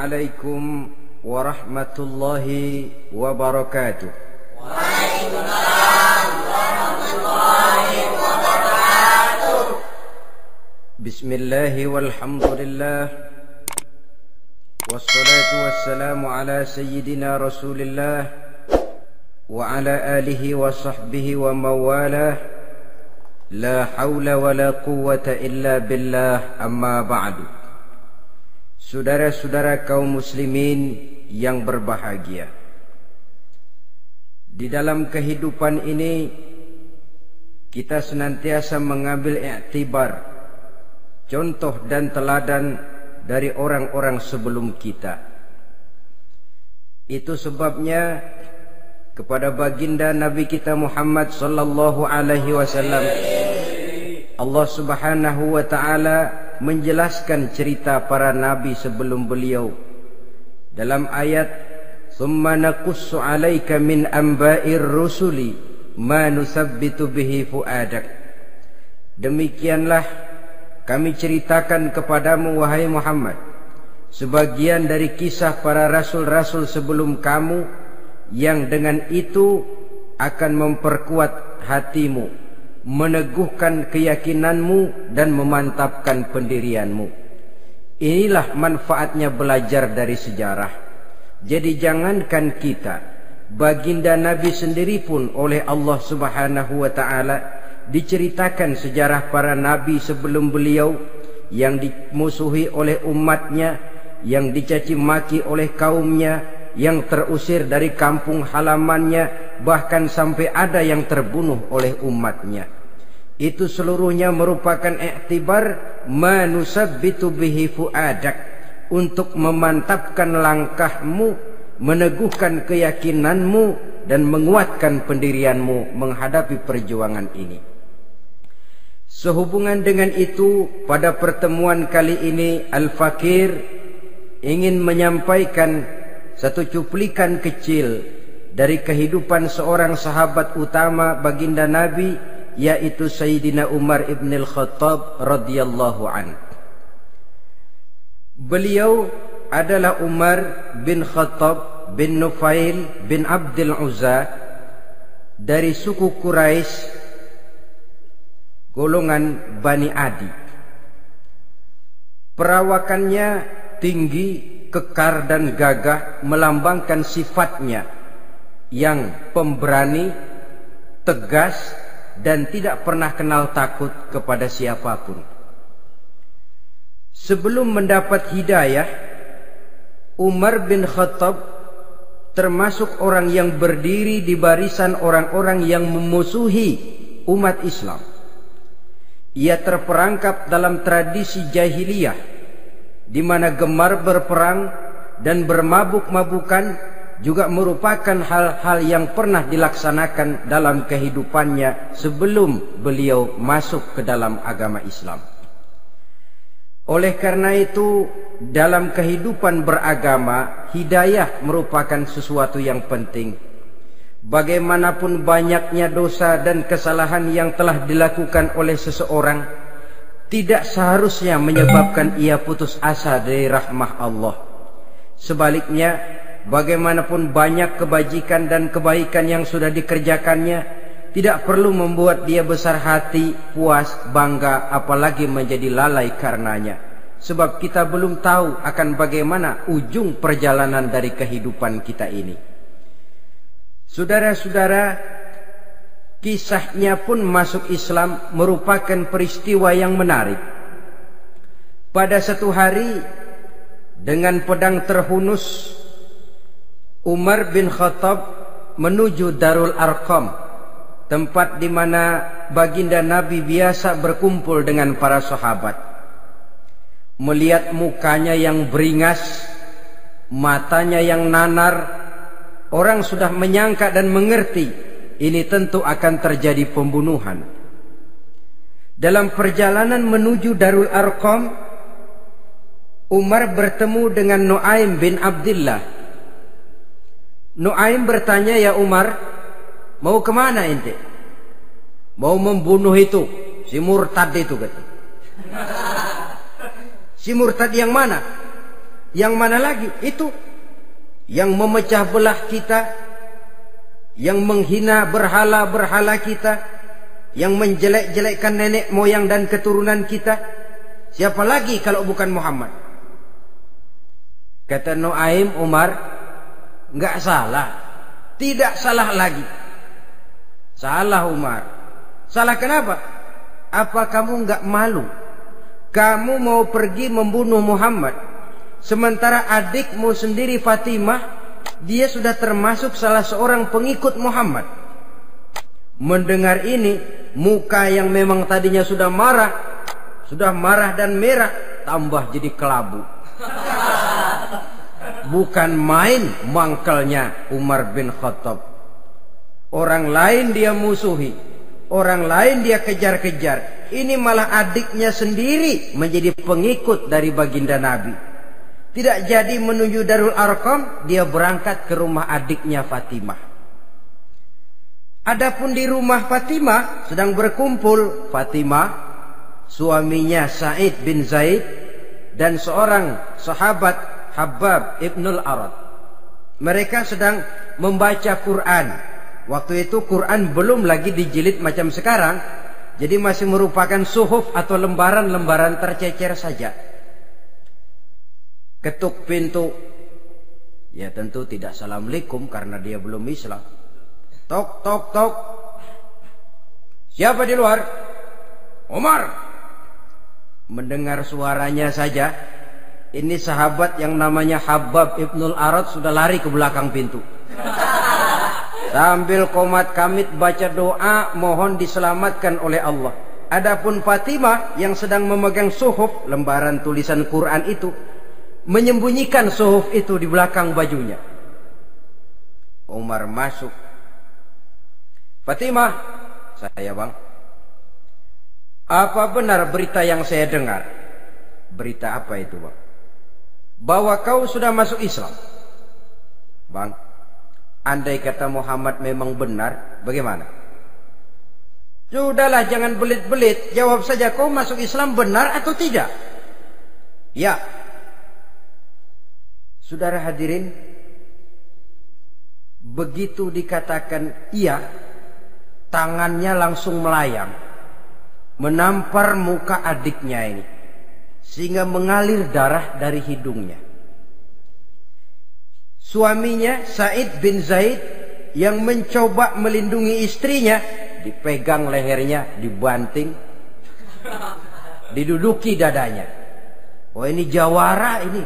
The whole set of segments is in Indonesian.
Assalamualaikum warahmatullahi wabarakatuh. Waalaikumsalam warahmatullahi wabarakatuh. Bismillahi walhamdulillah, wassalatu wassalamu ala sayyidina rasulillah wa ala alihi wa sahbihi wa mawalah. La hawla wa la quwwata illa billah, amma ba'du. Saudara-saudara kaum muslimin yang berbahagia, di dalam kehidupan ini kita senantiasa mengambil iktibar, contoh dan teladan dari orang-orang sebelum kita. Itu sebabnya kepada baginda Nabi kita Muhammad sallallahu alaihi wasallam Allah Subhanahu wa taala menjelaskan cerita para nabi sebelum beliau dalam ayat "Tsumma naqussu 'alaika min amba'ir rusuli ma nusabbitu bihi fu'adak." Demikianlah kami ceritakan kepadamu wahai Muhammad sebagian dari kisah para rasul-rasul sebelum kamu yang dengan itu akan memperkuat hatimu, meneguhkan keyakinanmu dan memantapkan pendirianmu. Inilah manfaatnya belajar dari sejarah. Jadi jangankan kita, baginda Nabi sendiri pun oleh Allah Subhanahu wa taala diceritakan sejarah para nabi sebelum beliau yang dimusuhi oleh umatnya, yang dicaci maki oleh kaumnya, yang terusir dari kampung halamannya, bahkan sampai ada yang terbunuh oleh umatnya. Itu seluruhnya merupakan iktibar manusabbitu bihi fu'adak, untuk memantapkan langkahmu, meneguhkan keyakinanmu dan menguatkan pendirianmu menghadapi perjuangan ini. Sehubungan dengan itu, pada pertemuan kali ini Al-Fakir ingin menyampaikan satu cuplikan kecil dari kehidupan seorang sahabat utama baginda Nabi, yaitu Sayyidina Umar ibn al-Khattab radhiyallahu anhu. Beliau adalah Umar bin Khattab bin Nufail bin Abdul Uzza dari suku Quraisy, golongan Bani Adi. Perawakannya tinggi, kekar dan gagah, melambangkan sifatnya yang pemberani, tegas dan tidak pernah kenal takut kepada siapapun. Sebelum mendapat hidayah, Umar bin Khattab termasuk orang yang berdiri di barisan orang-orang yang memusuhi umat Islam. Ia terperangkap dalam tradisi jahiliyah di mana gemar berperang dan bermabuk-mabukan juga merupakan hal-hal yang pernah dilaksanakan dalam kehidupannya sebelum beliau masuk ke dalam agama Islam. Oleh karena itu, dalam kehidupan beragama, hidayah merupakan sesuatu yang penting. Bagaimanapun banyaknya dosa dan kesalahan yang telah dilakukan oleh seseorang, tidak seharusnya menyebabkan ia putus asa dari rahmah Allah. Sebaliknya, bagaimanapun banyak kebajikan dan kebaikan yang sudah dikerjakannya, tidak perlu membuat dia besar hati, puas, bangga, apalagi menjadi lalai karenanya. Sebab kita belum tahu akan bagaimana ujung perjalanan dari kehidupan kita ini. Saudara-saudara, kisahnya pun masuk Islam merupakan peristiwa yang menarik. Pada satu hari, dengan pedang terhunus, Umar bin Khattab menuju Darul Arqam, tempat di mana baginda Nabi biasa berkumpul dengan para sahabat. Melihat mukanya yang beringas, matanya yang nanar, orang sudah menyangka dan mengerti ini tentu akan terjadi pembunuhan. Dalam perjalanan menuju Darul Arqam, Umar bertemu dengan Nuaim bin Abdullah. Nuaim bertanya, "Ya Umar, mau kemana ente?" "Mau membunuh itu, si murtad itu," kata. "Si murtad yang mana?" Yang mana lagi? Itu yang memecah belah kita, yang menghina berhala-berhala kita, yang menjelek-jelekkan nenek moyang dan keturunan kita. Siapa lagi kalau bukan Muhammad? Kata Nuaim Umar, enggak salah. Tidak salah lagi. Salah Umar. Salah kenapa? Apa kamu enggak malu? Kamu mau pergi membunuh Muhammad, sementara adikmu sendiri Fatimah, dia sudah termasuk salah seorang pengikut Muhammad. Mendengar ini, muka yang memang tadinya sudah marah dan merah, tambah jadi kelabu. Bukan main mangkelnya Umar bin Khattab. Orang lain dia musuhi, orang lain dia kejar-kejar. Ini malah adiknya sendiri menjadi pengikut dari baginda Nabi. Tidak jadi menuju Darul Arqam, dia berangkat ke rumah adiknya Fatimah. Adapun di rumah Fatimah sedang berkumpul Fatimah, suaminya Sa'id bin Zaid, dan seorang sahabat Habbab ibnul Arad. Mereka sedang membaca Quran. Waktu itu Quran belum lagi dijilid macam sekarang, jadi masih merupakan suhuf atau lembaran-lembaran tercecer saja. Ketuk pintu. Ya tentu tidak assalamualaikum karena dia belum Islam. Tok tok tok. Siapa di luar? Umar. Mendengar suaranya saja, ini sahabat yang namanya Habbab ibnul Arad sudah lari ke belakang pintu. Sambil komat kamit baca doa mohon diselamatkan oleh Allah. Adapun Fatimah yang sedang memegang suhuf, lembaran tulisan Quran itu, menyembunyikan suhuf itu di belakang bajunya. Umar masuk. Fatimah, saya bang. Apa benar berita yang saya dengar? Berita apa itu bang? Bahwa kau sudah masuk Islam. Bang, andai kata Muhammad memang benar, bagaimana? Sudahlah, jangan belit-belit. Jawab saja, kau masuk Islam benar atau tidak? Ya. Saudara hadirin, begitu dikatakan iya, tangannya langsung melayang, menampar muka adiknya ini, sehingga mengalir darah dari hidungnya. Suaminya Sa'id bin Zaid yang mencoba melindungi istrinya, dipegang lehernya, dibanting, diduduki dadanya. Oh ini jawara ini.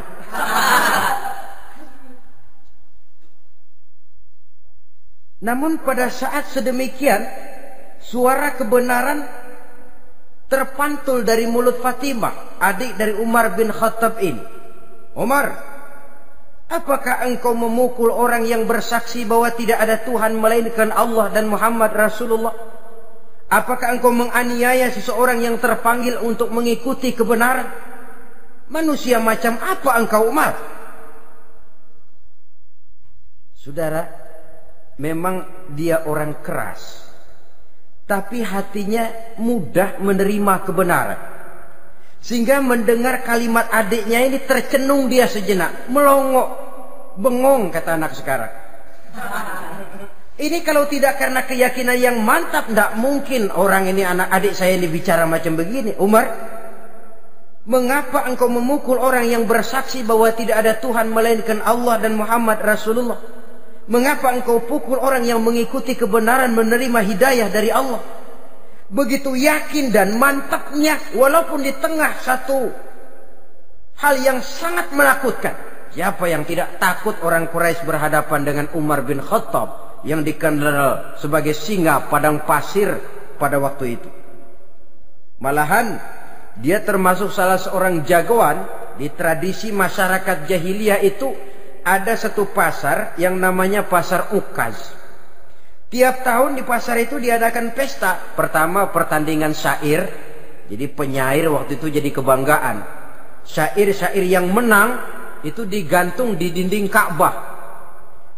Namun pada saat sedemikian, suara kebenaran terpantul dari mulut Fatimah, adik dari Umar bin Khattab ini. Umar, apakah engkau memukul orang yang bersaksi bahwa tidak ada Tuhan melainkan Allah dan Muhammad Rasulullah? Apakah engkau menganiaya seseorang yang terpanggil untuk mengikuti kebenaran? Manusia macam apa engkau, Umar? Saudara, memang dia orang keras, tapi hatinya mudah menerima kebenaran. Sehingga mendengar kalimat adiknya ini tercenung dia sejenak, melongo, bengong kata anak sekarang. Ini kalau tidak karena keyakinan yang mantap, tidak mungkin orang ini, anak adik saya ini bicara macam begini. Umar, mengapa engkau memukul orang yang bersaksi bahwa tidak ada Tuhan melainkan Allah dan Muhammad Rasulullah? Mengapa engkau pukul orang yang mengikuti kebenaran, menerima hidayah dari Allah? Begitu yakin dan mantapnya, walaupun di tengah satu hal yang sangat menakutkan. Siapa yang tidak takut orang Quraisy berhadapan dengan Umar bin Khattab yang dikenal sebagai singa padang pasir pada waktu itu? Malahan dia termasuk salah seorang jagoan di tradisi masyarakat jahiliyah itu. Ada satu pasar yang namanya pasar Ukaz. Tiap tahun di pasar itu diadakan pesta. Pertama pertandingan syair. Jadi penyair waktu itu jadi kebanggaan. Syair-syair yang menang itu digantung di dinding Ka'bah.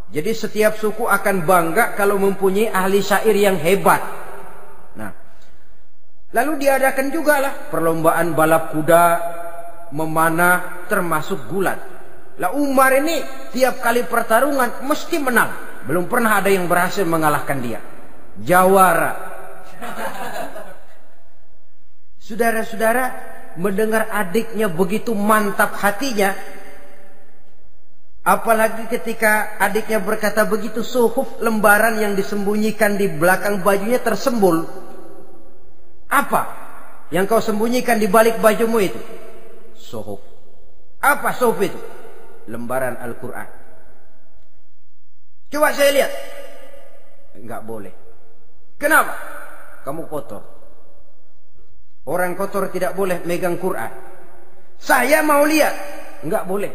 Jadi setiap suku akan bangga kalau mempunyai ahli syair yang hebat. Nah, lalu diadakan juga lah perlombaan balap kuda, memanah, termasuk gulat. Lah Umar ini tiap kali pertarungan mesti menang. Belum pernah ada yang berhasil mengalahkan dia. Jawara. Saudara-saudara, mendengar adiknya begitu mantap hatinya, apalagi ketika adiknya berkata begitu, suhuf, lembaran yang disembunyikan di belakang bajunya tersembul. Apa yang kau sembunyikan di balik bajumu itu? Suhuf. Apa suhuf itu? Lembaran Al-Quran. Coba saya lihat. Enggak boleh. Kenapa? Kamu kotor. Orang kotor tidak boleh megang Quran. Saya mau lihat. Enggak boleh.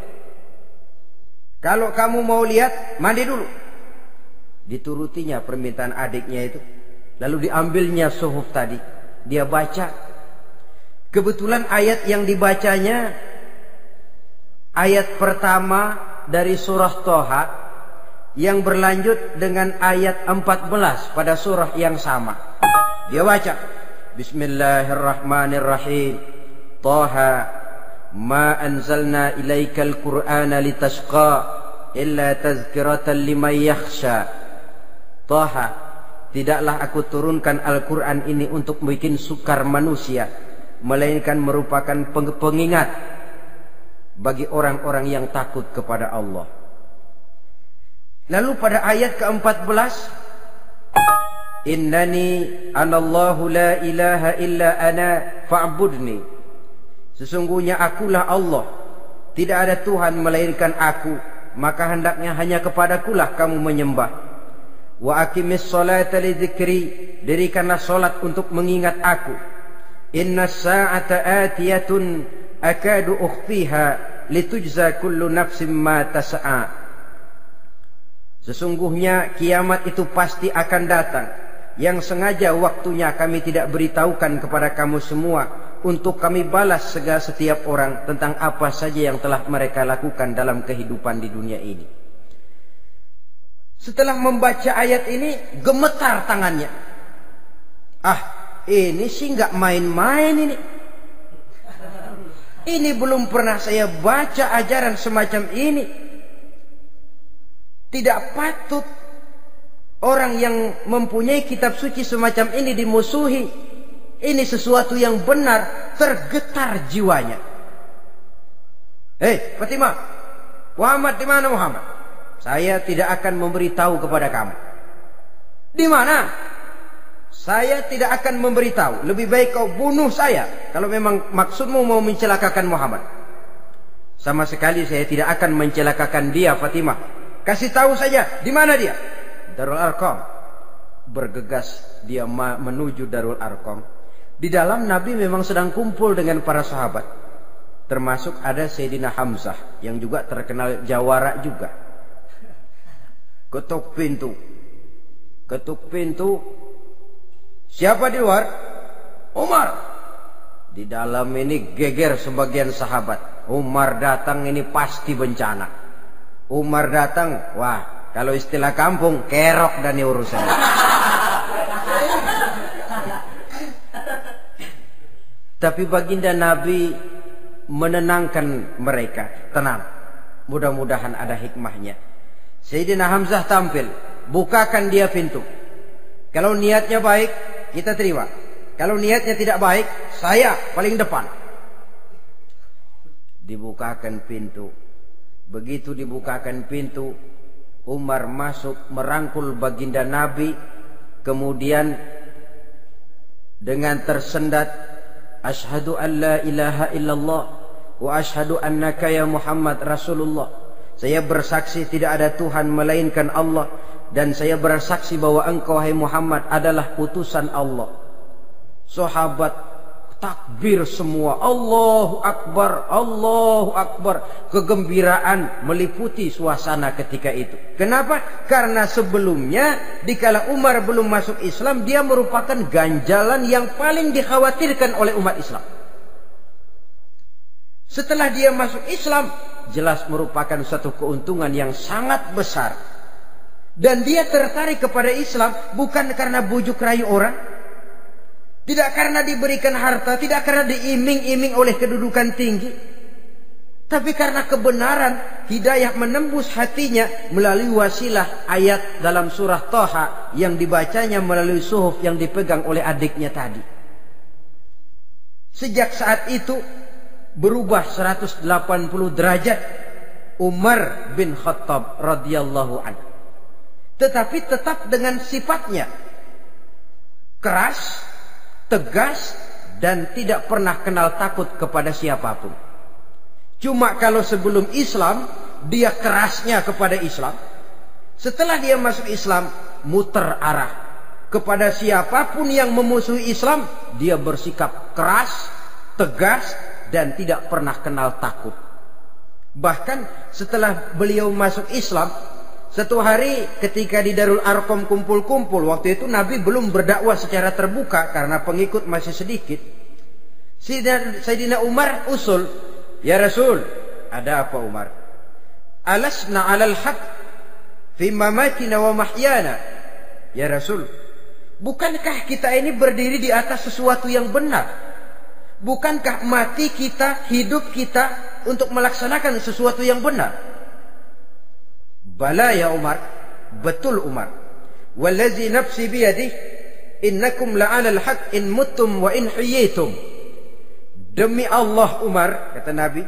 Kalau kamu mau lihat, mandi dulu. Diturutinya permintaan adiknya itu. Lalu diambilnya suhuf tadi. Dia baca. Kebetulan ayat yang dibacanya ayat pertama dari surah Toha yang berlanjut dengan ayat 14 pada surah yang sama. Dia baca, Bismillahirrahmanirrahim. Toha ma anzalna ilaikal Qur'ana litashqa illa tazkiratan liman yakhsha. Toha, tidaklah aku turunkan Al-Quran ini untuk bikin sukar manusia, melainkan merupakan pengingat bagi orang-orang yang takut kepada Allah. Lalu pada ayat ke-14, Innani anallahu la ilaha illa ana fa'budni. Sesungguhnya akulah Allah, tidak ada Tuhan melainkan aku, maka hendaknya hanya kepadakulah kamu menyembah. Wa aqimis sholata li dzikri, dirikanlah salat untuk mengingat aku. Innas sa'ata atiyatun akadu ukhfiha litujza kullu nafsin ma tas'a. Sesungguhnya kiamat itu pasti akan datang, yang sengaja waktunya kami tidak beritahukan kepada kamu semua, untuk kami balas segala setiap orang tentang apa saja yang telah mereka lakukan dalam kehidupan di dunia ini. Setelah membaca ayat ini, gemetar tangannya. Ini sih nggak main-main ini. Ini belum pernah saya baca ajaran semacam ini. Tidak patut orang yang mempunyai kitab suci semacam ini dimusuhi. Ini sesuatu yang benar, tergetar jiwanya. Fatimah, Muhammad di mana Muhammad? Saya tidak akan memberitahu kepada kamu. Di mana? Saya tidak akan memberitahu. Lebih baik kau bunuh saya kalau memang maksudmu mau mencelakakan Muhammad. Sama sekali saya tidak akan mencelakakan dia, Fatimah. Kasih tahu saja, di mana dia? Darul Arqam. Bergegas dia menuju Darul Arqam. Di dalam Nabi memang sedang kumpul dengan para sahabat. Termasuk ada Sayyidina Hamzah yang juga terkenal jawara juga. Ketuk pintu. Ketuk pintu. Siapa di luar? Umar. Di dalam ini geger sebagian sahabat. Umar datang ini pasti bencana. Umar datang, wah, kalau istilah kampung, kerok dan urusan. Tapi baginda Nabi menenangkan mereka. Tenang, mudah-mudahan ada hikmahnya. Sayyidina Hamzah tampil, bukakan dia pintu. Kalau niatnya baik, kita terima. Kalau niatnya tidak baik, saya paling depan. Dibukakan pintu. Begitu dibukakan pintu, Umar masuk merangkul baginda Nabi. Kemudian dengan tersendat, Ashhadu an la ilaha illallah wa ashhadu annaka ya Muhammad Rasulullah. Saya bersaksi tidak ada Tuhan melainkan Allah, dan saya bersaksi bahwa engkau hai Muhammad adalah utusan Allah. Sahabat takbir semua, Allahu Akbar, Allahu Akbar. Kegembiraan meliputi suasana ketika itu. Kenapa? Karena sebelumnya dikala Umar belum masuk Islam, dia merupakan ganjalan yang paling dikhawatirkan oleh umat Islam. Setelah dia masuk Islam, jelas merupakan suatu keuntungan yang sangat besar. Dan dia tertarik kepada Islam bukan karena bujuk rayu orang, tidak karena diberikan harta, tidak karena diiming-iming oleh kedudukan tinggi, Tapi karena kebenaran, hidayah menembus hatinya melalui wasilah ayat dalam surah Thaha yang dibacanya melalui suhuf yang dipegang oleh adiknya tadi. Sejak saat itu berubah 180 derajat Umar bin Khattab radhiyallahu anhu. Tetapi tetap dengan sifatnya keras, tegas, dan tidak pernah kenal takut kepada siapapun. Cuma kalau sebelum Islam, dia kerasnya kepada Islam. Setelah dia masuk Islam, muter arah. Kepada siapapun yang memusuhi Islam, dia bersikap keras, tegas, dan tidak pernah kenal takut. Bahkan setelah beliau masuk Islam, satu hari ketika di Darul Arqam kumpul-kumpul, waktu itu Nabi belum berdakwah secara terbuka karena pengikut masih sedikit. Sayyidina Umar usul, "Ya Rasul, ada apa Umar? Alasna 'alal haq fi mamatina wa mahyana?" Ya Rasul, bukankah kita ini berdiri di atas sesuatu yang benar? Bukankah mati kita, hidup kita untuk melaksanakan sesuatu yang benar? Bala ya Umar, betul Umar. Wallazi nafsi biyadihi innakum la'alal haq in muttum wa in hiyitum. Demi Allah Umar, kata Nabi,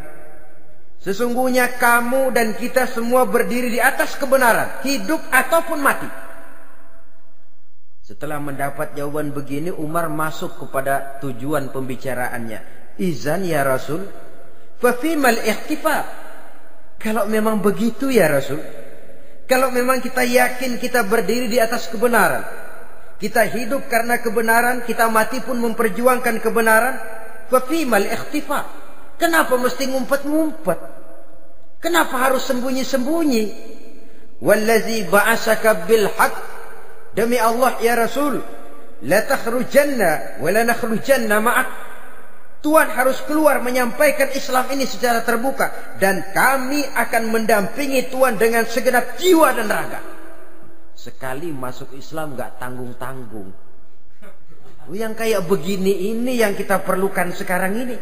sesungguhnya kamu dan kita semua berdiri di atas kebenaran, hidup ataupun mati. Setelah mendapat jawaban begini, Umar masuk kepada tujuan pembicaraannya. Izan ya Rasul, fafimal ihtifa. Kalau memang begitu ya Rasul, kalau memang kita yakin kita berdiri di atas kebenaran, kita hidup karena kebenaran, kita mati pun memperjuangkan kebenaran, fafimal ikhtifa. Kenapa mesti ngumpet-ngumpet? Kenapa harus sembunyi-sembunyi? Wallazi ba'asaka bil haq, demi Allah ya Rasul, la takhrujanna wa la nakhrujanna ma'ak. Tuhan harus keluar menyampaikan Islam ini secara terbuka, dan kami akan mendampingi Tuhan dengan segenap jiwa dan raga. Sekali masuk Islam gak tanggung-tanggung. Yang kayak begini ini yang kita perlukan sekarang ini.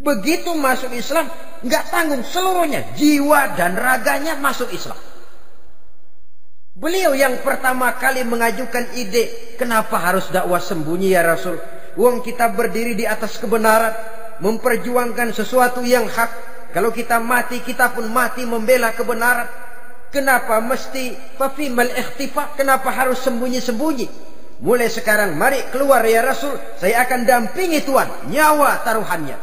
Begitu masuk Islam, nggak tanggung seluruhnya, jiwa dan raganya masuk Islam. Beliau yang pertama kali mengajukan ide, kenapa harus dakwah sembunyi ya Rasul? Wong kita berdiri di atas kebenaran, memperjuangkan sesuatu yang hak. Kalau kita mati, kita pun mati membela kebenaran. Kenapa mesti fafimal ikhtifa? Kenapa harus sembunyi-sembunyi? Mulai sekarang mari keluar ya Rasul, saya akan dampingi Tuhan, nyawa taruhannya.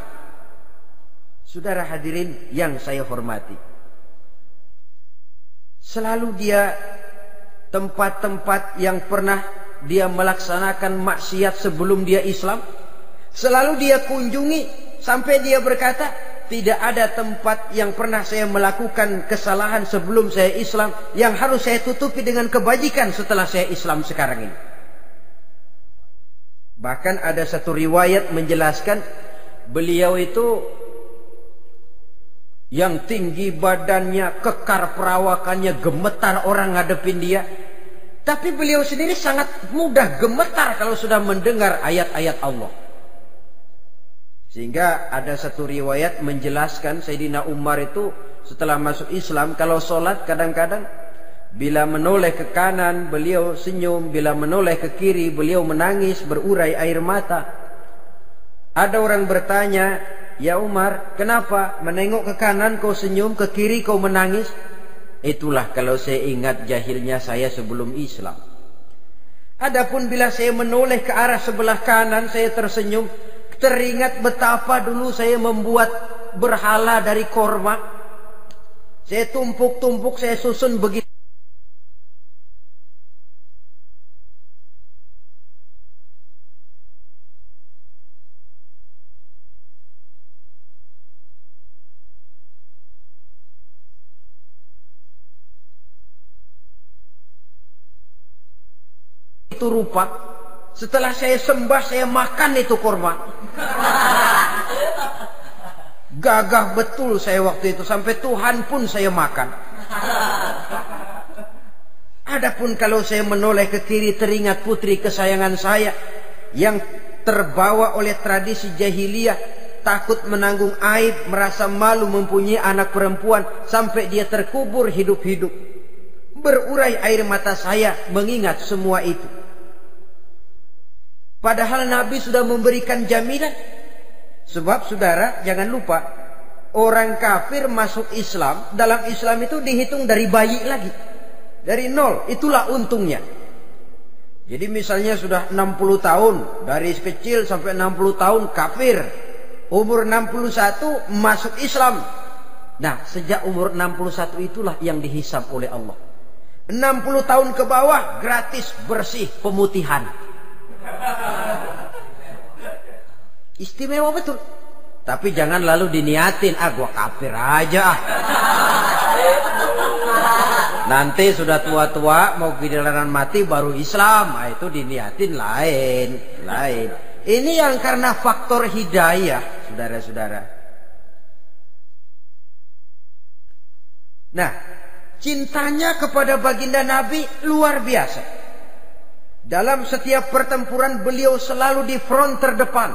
Saudara hadirin yang saya hormati, selalu dia tempat-tempat yang pernah dia melaksanakan maksiat sebelum dia Islam, selalu dia kunjungi sampai dia berkata, tidak ada tempat yang pernah saya melakukan kesalahan sebelum saya Islam yang harus saya tutupi dengan kebajikan setelah saya Islam sekarang ini. Bahkan ada satu riwayat menjelaskan beliau itu yang tinggi badannya, kekar perawakannya, gemetar orang ngadepin dia. Tapi beliau sendiri sangat mudah gemetar kalau sudah mendengar ayat-ayat Allah. Sehingga ada satu riwayat menjelaskan Sayyidina Umar itu setelah masuk Islam, kalau sholat kadang-kadang bila menoleh ke kanan beliau senyum, bila menoleh ke kiri beliau menangis berurai air mata. Ada orang bertanya, ya Umar, kenapa menengok ke kanan kau senyum, ke kiri kau menangis? Itulah kalau saya ingat jahilnya saya sebelum Islam. Adapun bila saya menoleh ke arah sebelah kanan saya tersenyum, teringat betapa dulu saya membuat berhala dari korma. Saya tumpuk-tumpuk, saya susun begitu. Itu rupa. Setelah saya sembah, saya makan itu korma. Gagah betul saya waktu itu, sampai Tuhan pun saya makan. Adapun kalau saya menoleh ke kiri, teringat putri kesayangan saya yang terbawa oleh tradisi jahiliyah, takut menanggung aib, merasa malu mempunyai anak perempuan sampai dia terkubur hidup-hidup. Berurai air mata saya mengingat semua itu. Padahal Nabi sudah memberikan jaminan. Sebab saudara jangan lupa, orang kafir masuk Islam, dalam Islam itu dihitung dari bayi lagi. Dari nol, itulah untungnya. Jadi misalnya sudah 60 tahun, dari kecil sampai 60 tahun kafir. Umur 61 masuk Islam. Nah, sejak umur 61 itulah yang dihisab oleh Allah. 60 tahun ke bawah gratis bersih pemutihan. Istimewa betul. Tapi jangan lalu diniatin, gua kafir aja. Nanti sudah tua-tua mau giliran mati baru Islam. Itu diniatin lain. Ini yang karena faktor hidayah, saudara-saudara. Nah, cintanya kepada baginda Nabi luar biasa. Dalam setiap pertempuran beliau selalu di front terdepan.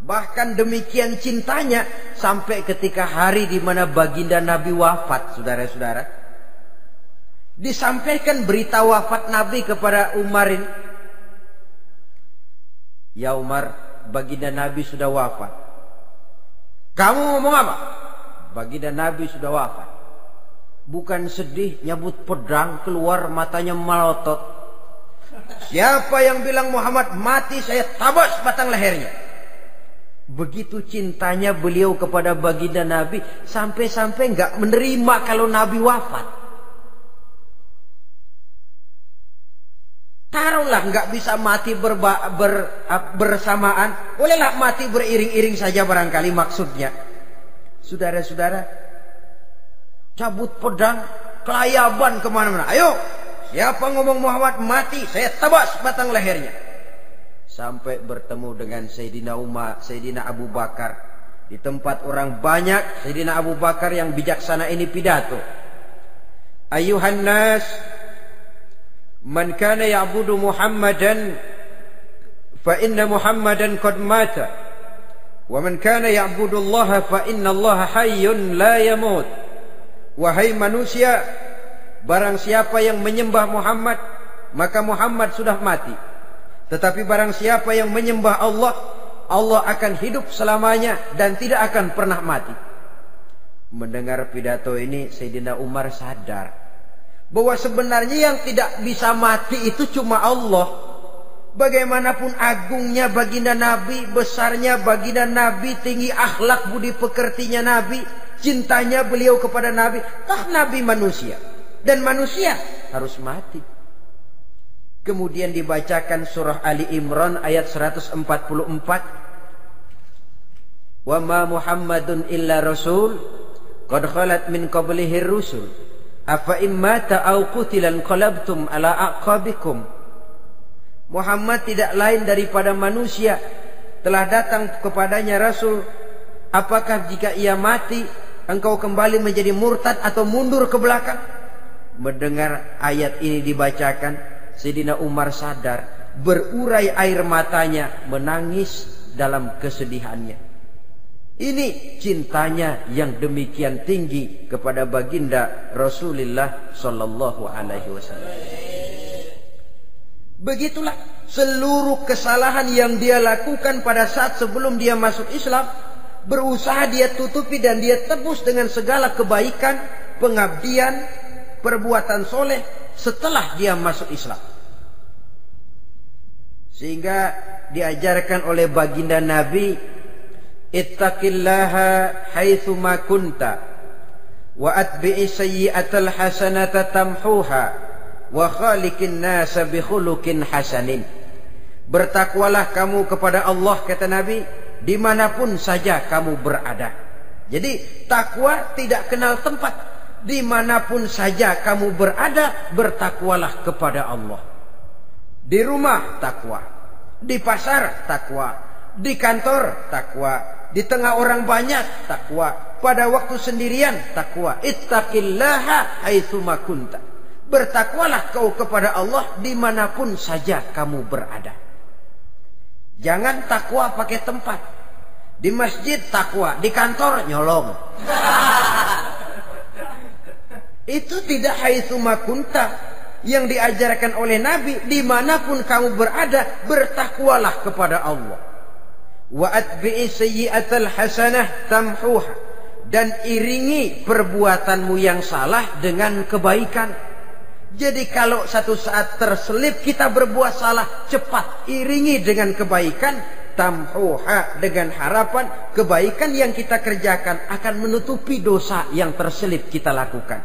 Bahkan demikian cintanya sampai ketika hari di mana baginda Nabi wafat, saudara-saudara. Disampaikan berita wafat Nabi kepada Umarin. Ya Umar, baginda Nabi sudah wafat. Kamu ngomong apa? Baginda Nabi sudah wafat. Bukan sedih, nyabut pedang, keluar matanya melotot. Siapa yang bilang Muhammad mati, saya tabas batang lehernya. Begitu cintanya beliau kepada baginda Nabi, sampai-sampai nggak menerima kalau Nabi wafat. Taruhlah nggak bisa mati bersamaan, bolehlah mati beriring-iring saja barangkali maksudnya. Saudara-saudara, cabut pedang, kelayaban kemana-mana. Ayo, siapa ngomong Muhammad mati, saya tabas batang lehernya. Sampai bertemu dengan Sayyidina Umar, Sayyidina Abu Bakar. Di tempat orang banyak, Sayyidina Abu Bakar yang bijaksana ini pidato. Ayuhan nas, man kana ya'budu Muhammadan fa inna Muhammadan qad mata wa man kana ya'budu Allah fa inna Allah hayyun la yamut. Wahai manusia, barang siapa yang menyembah Muhammad, maka Muhammad sudah mati. Tetapi barang siapa yang menyembah Allah, Allah akan hidup selamanya dan tidak akan pernah mati. Mendengar pidato ini, Sayyidina Umar sadar bahwa sebenarnya yang tidak bisa mati itu cuma Allah. Bagaimanapun agungnya baginda Nabi, besarnya baginda Nabi, tinggi akhlak budi pekertinya Nabi, cintanya beliau kepada Nabi, Nabi manusia dan manusia harus mati. Kemudian dibacakan surah Ali Imran ayat 144. Wa ma Muhammadun illa rasul qad khalat min qablihi rusul afa immata aw qutilan qalabtum ala aqabikum. Muhammad tidak lain daripada manusia, telah datang kepadanya rasul. Apakah jika ia mati engkau kembali menjadi murtad atau mundur ke belakang? Mendengar ayat ini dibacakan, Sayyidina Umar sadar, berurai air matanya, menangis dalam kesedihannya. Ini cintanya yang demikian tinggi kepada baginda Rasulullah sallallahu alaihi wasallam. Begitulah seluruh kesalahan yang dia lakukan pada saat sebelum dia masuk Islam, berusaha dia tutupi dan dia tebus dengan segala kebaikan, pengabdian, perbuatan soleh setelah dia masuk Islam. Sehingga diajarkan oleh baginda Nabi, ittaqillaha haitsu ma kunta wa atbi'i sayyi'atal hasanata tamhuha wa khaliqin nasa bi khuluqin hasanin. Bertakwalah kamu kepada Allah, kata Nabi, dimanapun saja kamu berada. Jadi takwa tidak kenal tempat. Dimanapun saja kamu berada, bertakwalah kepada Allah. Di rumah takwa, di pasar takwa, di kantor takwa, di tengah orang banyak takwa, pada waktu sendirian takwa. Ittaqillaha haitsu ma kunta. Bertakwalah kau kepada Allah dimanapun saja kamu berada. Jangan takwa pakai tempat. Di masjid takwa, di kantor nyolong. Itu tidak haitsu makunta. Yang diajarkan oleh Nabi, dimanapun kamu berada, bertakwalah kepada Allah. Wa atbi'i sayyi'atal hasanah tamhuha, dan iringi perbuatanmu yang salah dengan kebaikan. Jadi kalau satu saat terselip kita berbuat salah, cepat iringi dengan kebaikan, tamhuha, dengan harapan kebaikan yang kita kerjakan akan menutupi dosa yang terselip kita lakukan.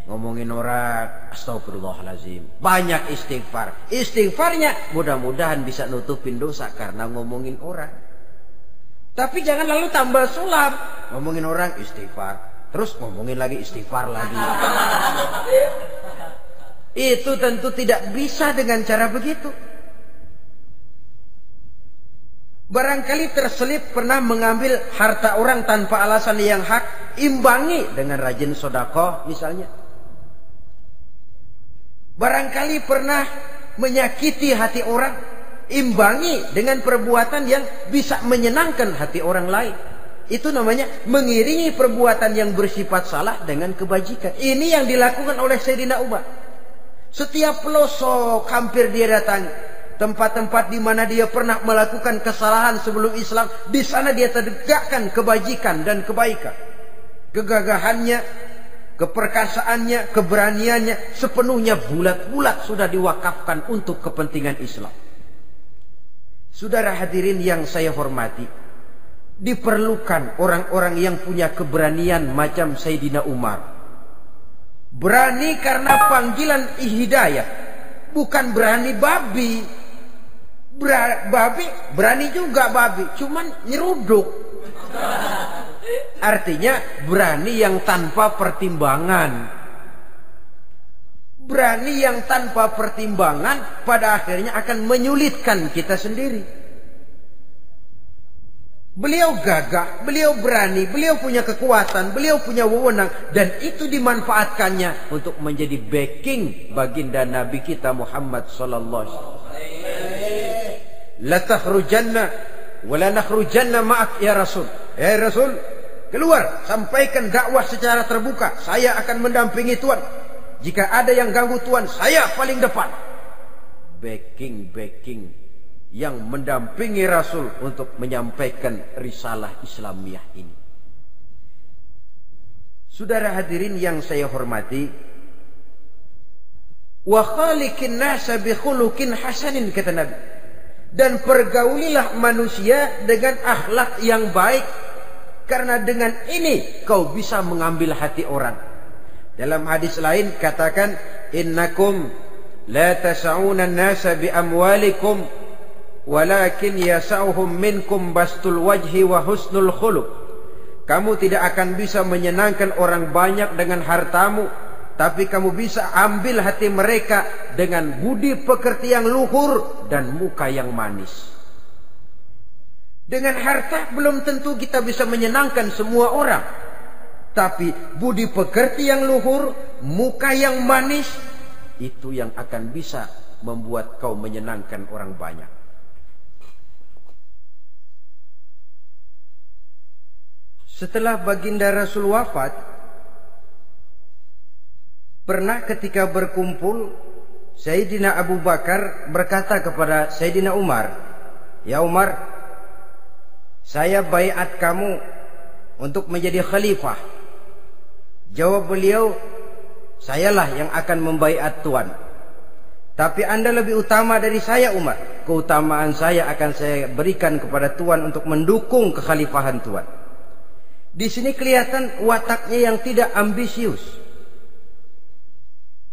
Ngomongin orang, astagfirullahalazim, banyak istighfar. Istighfarnya mudah-mudahan bisa nutupin dosa karena ngomongin orang. Tapi jangan lalu tambah sulap. Ngomongin orang istighfar, terus ngomongin lagi istighfar lagi. Itu tentu tidak bisa dengan cara begitu. Barangkali terselip pernah mengambil harta orang tanpa alasan yang hak, imbangi dengan rajin sedekah misalnya. Barangkali pernah menyakiti hati orang, imbangi dengan perbuatan yang bisa menyenangkan hati orang lain. Itu namanya mengiringi perbuatan yang bersifat salah dengan kebajikan. Ini yang dilakukan oleh Sayyidina Umar. Setiap pelosok hampir dia datangi, tempat-tempat di mana dia pernah melakukan kesalahan sebelum Islam, di sana dia tegakkan kebajikan dan kebaikan. Kegagahannya, keperkasaannya, keberaniannya sepenuhnya bulat-bulat sudah diwakafkan untuk kepentingan Islam. Saudara hadirin yang saya hormati, diperlukan orang-orang yang punya keberanian macam Sayyidina Umar. Berani karena panggilan hidayah, bukan berani babi. Babi berani juga babi, cuman nyeruduk. Artinya berani yang tanpa pertimbangan. Berani yang tanpa pertimbangan pada akhirnya akan menyulitkan kita sendiri. Beliau gagah, beliau berani, beliau punya kekuatan, beliau punya wewenang, dan itu dimanfaatkannya untuk menjadi backing baginda Nabi kita Muhammad sallallahu alaihi wasallam. La takhrujanna wa la nakhrujanna ma'ak ya Rasul. Ya Rasul, keluar, sampaikan dakwah secara terbuka. Saya akan mendampingi Tuhan. Jika ada yang ganggu Tuhan, saya paling depan. Backing yang mendampingi Rasul untuk menyampaikan risalah Islamiyah ini. Saudara hadirin yang saya hormati, wa khaliqin nasa bi khuluqin hasanin, kata Nabi. Dan pergaulilah manusia dengan akhlak yang baik, karena dengan ini kau bisa mengambil hati orang. Dalam hadis lain katakan, innakum la tas'una an-nasa bi amwalikum walakin yas'uhum minkum bastul wajhi wa husnul khuluq. Kamu tidak akan bisa menyenangkan orang banyak dengan hartamu, tapi kamu bisa ambil hati mereka dengan budi pekerti yang luhur dan muka yang manis. Dengan harta belum tentu kita bisa menyenangkan semua orang, tapi budi pekerti yang luhur, muka yang manis, itu yang akan bisa membuat kau menyenangkan orang banyak. Setelah baginda Rasul wafat, pernah ketika berkumpul, Sayyidina Abu Bakar berkata kepada Sayyidina Umar, "Ya Umar, saya baiat kamu untuk menjadi khalifah." Jawab beliau, "Sayalah yang akan membaiat Tuan. Tapi Anda lebih utama dari saya Umar. Keutamaan saya akan saya berikan kepada Tuan untuk mendukung kekhalifahan Tuan." Di sini kelihatan wataknya yang tidak ambisius.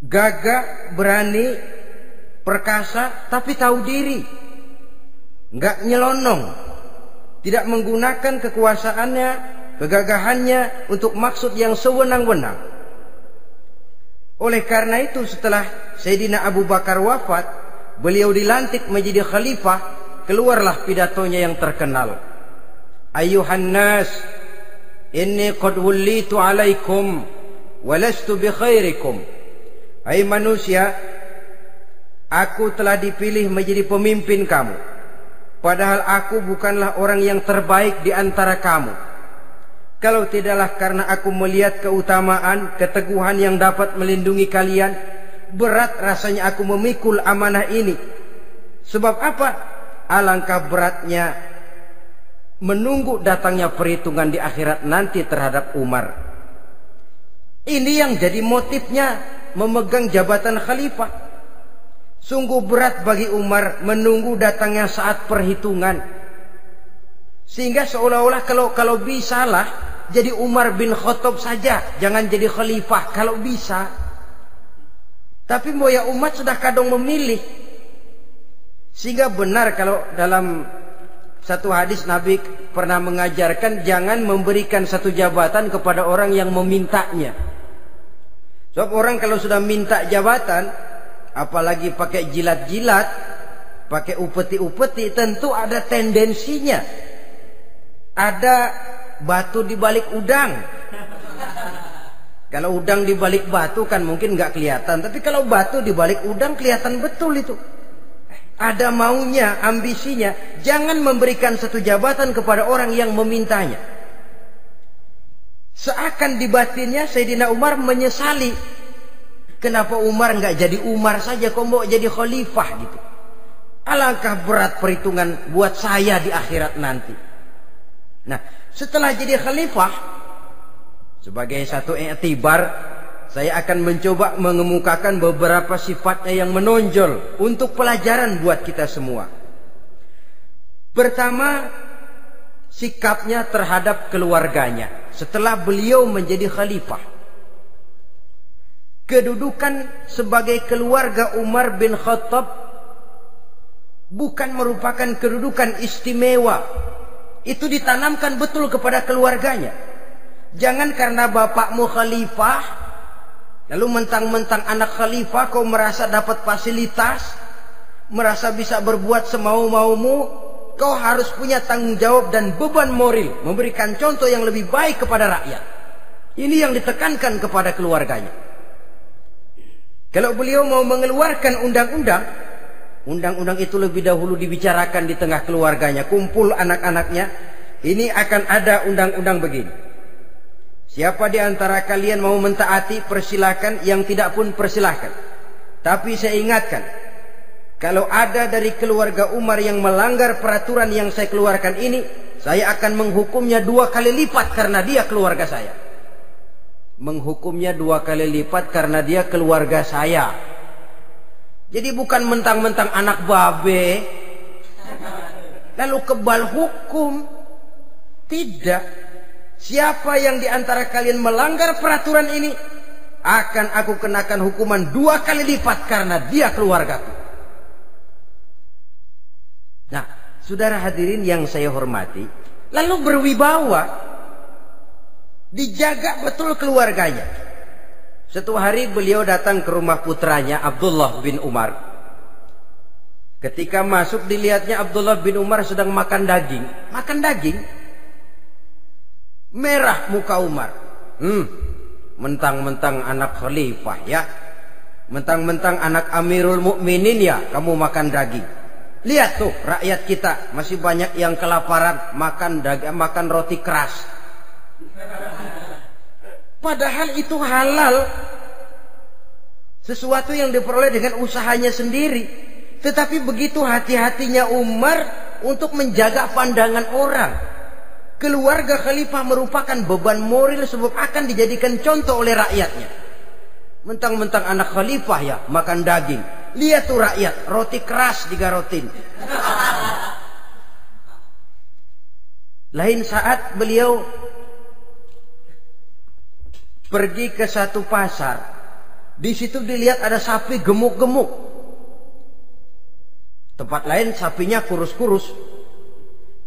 Gagah, berani, perkasa, tapi tahu diri. Enggak nyelonong. Tidak menggunakan kekuasaannya, kegagahannya untuk maksud yang sewenang-wenang. Oleh karena itu setelah Sayyidina Abu Bakar wafat, beliau dilantik menjadi khalifah, keluarlah pidatonya yang terkenal. Ayuhan nas, inni qad wullitu alaikum walastu bi khairikum. Hai manusia, aku telah dipilih menjadi pemimpin kamu, padahal aku bukanlah orang yang terbaik di antara kamu. Kalau tidaklah karena aku melihat keutamaan, keteguhan yang dapat melindungi kalian, berat rasanya aku memikul amanah ini. Sebab apa? Alangkah beratnya menunggu datangnya perhitungan di akhirat nanti terhadap Umar. Ini yang jadi motifnya memegang jabatan khalifah. Sungguh berat bagi Umar menunggu datangnya saat perhitungan. Sehingga seolah-olah kalau bisalah jadi Umar bin Khattab saja, jangan jadi khalifah kalau bisa. Tapi moya umat sudah kadang memilih. Sehingga benar kalau dalam satu hadis Nabi pernah mengajarkan jangan memberikan satu jabatan kepada orang yang memintanya. Sebab orang kalau sudah minta jabatan, apalagi pakai jilat-jilat, pakai upeti-upeti, tentu ada tendensinya. Ada batu di balik udang. Kalau udang di balik batu kan mungkin nggak kelihatan, tapi kalau batu di balik udang kelihatan betul itu. Ada maunya, ambisinya. Jangan memberikan satu jabatan kepada orang yang memintanya. Seakan di batinnya Sayyidina Umar menyesali. Kenapa Umar nggak jadi Umar saja, kok mau jadi khalifah gitu. Alangkah berat perhitungan buat saya di akhirat nanti. Nah, setelah jadi khalifah, sebagai satu i'tibar, saya akan mencoba mengemukakan beberapa sifatnya yang menonjol untuk pelajaran buat kita semua. Pertama, sikapnya terhadap keluarganya setelah beliau menjadi khalifah. Kedudukan sebagai keluarga Umar bin Khattab bukan merupakan kedudukan istimewa. Itu ditanamkan betul kepada keluarganya. Jangan karena bapakmu khalifah, lalu mentang-mentang anak khalifah kau merasa dapat fasilitas, merasa bisa berbuat semau-maumu. Kau harus punya tanggung jawab dan beban moral, memberikan contoh yang lebih baik kepada rakyat. Ini yang ditekankan kepada keluarganya. Kalau beliau mau mengeluarkan undang-undang, undang-undang itu lebih dahulu dibicarakan di tengah keluarganya, kumpul anak-anaknya. Ini akan ada undang-undang begini. Siapa di antara kalian mau mentaati, persilakan. Yang tidak pun persilakan. Tapi saya ingatkan, kalau ada dari keluarga Umar yang melanggar peraturan yang saya keluarkan ini, saya akan menghukumnya 2 kali lipat karena dia keluarga saya. Menghukumnya 2 kali lipat karena dia keluarga saya. Jadi bukan mentang-mentang anak babe lalu kebal hukum. Tidak. Siapa yang di antara kalian melanggar peraturan ini, akan aku kenakan hukuman 2 kali lipat karena dia keluargaku. Nah, saudara hadirin yang saya hormati, lalu berwibawa, dijaga betul keluarganya. Suatu hari beliau datang ke rumah putranya Abdullah bin Umar. Ketika masuk dilihatnya Abdullah bin Umar sedang makan daging. Makan daging. Merah muka Umar. Mentang-mentang anak khalifah ya. Mentang-mentang anak Amirul Mukminin ya, kamu makan daging. Lihat tuh rakyat kita masih banyak yang kelaparan, makan daging, makan roti keras. Padahal itu halal. Sesuatu yang diperoleh dengan usahanya sendiri. Tetapi begitu hati-hatinya Umar untuk menjaga pandangan orang. Keluarga khalifah merupakan beban moral sebab akan dijadikan contoh oleh rakyatnya. Mentang-mentang anak khalifah ya makan daging. Lihat tuh rakyat, roti keras digarotin. Lain saat beliau pergi ke satu pasar. Di situ dilihat ada sapi gemuk-gemuk. Tempat lain sapinya kurus-kurus.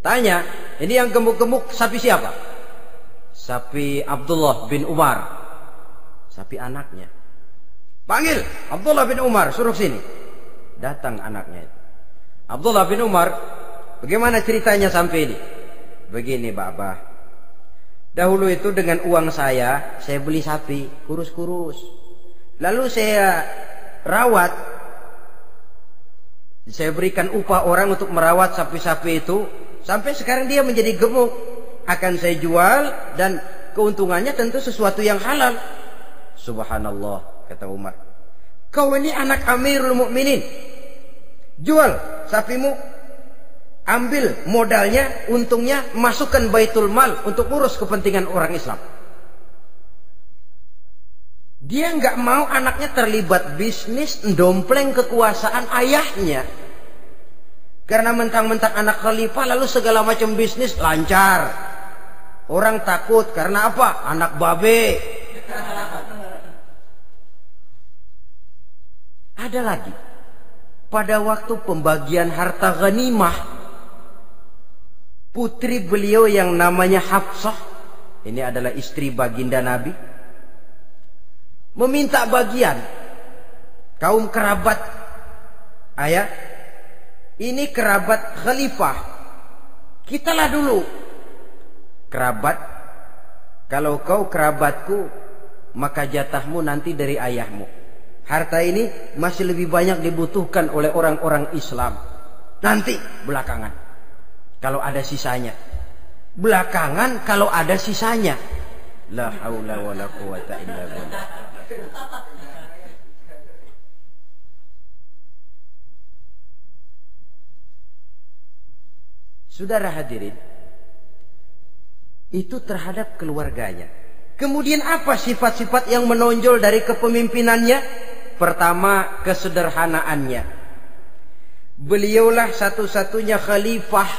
Tanya, ini yang gemuk-gemuk sapi siapa? Sapi Abdullah bin Umar. Sapi anaknya. Panggil Abdullah bin Umar, suruh sini. Datang anaknya. Abdullah bin Umar, bagaimana ceritanya sampai ini? Begini, Bapak. Dahulu itu dengan uang saya beli sapi kurus-kurus. Lalu saya rawat. Saya berikan upah orang untuk merawat sapi-sapi itu. Sampai sekarang dia menjadi gemuk. Akan saya jual dan keuntungannya tentu sesuatu yang halal. Subhanallah, kata Umar. Kau ini anak Amirul Mukminin. Jual sapimu. Ambil modalnya, untungnya, masukkan Baitul Mal untuk urus kepentingan orang Islam. Dia nggak mau anaknya terlibat bisnis, ndompleng kekuasaan ayahnya. Karena mentang-mentang anak khalifah lalu segala macam bisnis lancar. Orang takut karena apa? Anak babe. Ada lagi. Pada waktu pembagian harta ghanimah, putri beliau yang namanya Hafsah, ini adalah istri baginda Nabi, meminta bagian. Kaum kerabat ayah, ini kerabat khalifah, kitalah dulu kerabat. Kalau kau kerabatku, maka jatahmu nanti dari ayahmu. Harta ini masih lebih banyak dibutuhkan oleh orang-orang Islam. Nanti belakangan kalau ada sisanya. Belakangan kalau ada sisanya. La haula wala quwata illa billah. Saudara hadirin, itu terhadap keluarganya. Kemudian apa sifat-sifat yang menonjol dari kepemimpinannya? Pertama, kesederhanaannya. Beliaulah satu-satunya khalifah,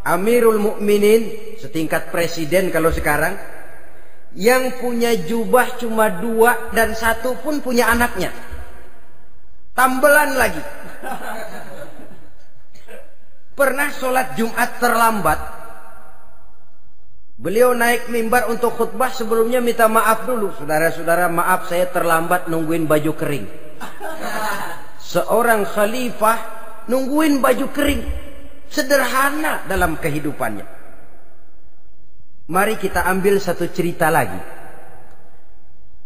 Amirul Mukminin, setingkat presiden kalau sekarang, yang punya jubah cuma 2 dan 1 pun punya anaknya. Tambelan lagi. Pernah sholat Jumat terlambat. Beliau naik mimbar untuk khutbah, sebelumnya minta maaf dulu. Saudara-saudara, maaf saya terlambat nungguin baju kering. Seorang khalifah nungguin baju kering. Sederhana dalam kehidupannya. Mari kita ambil satu cerita lagi.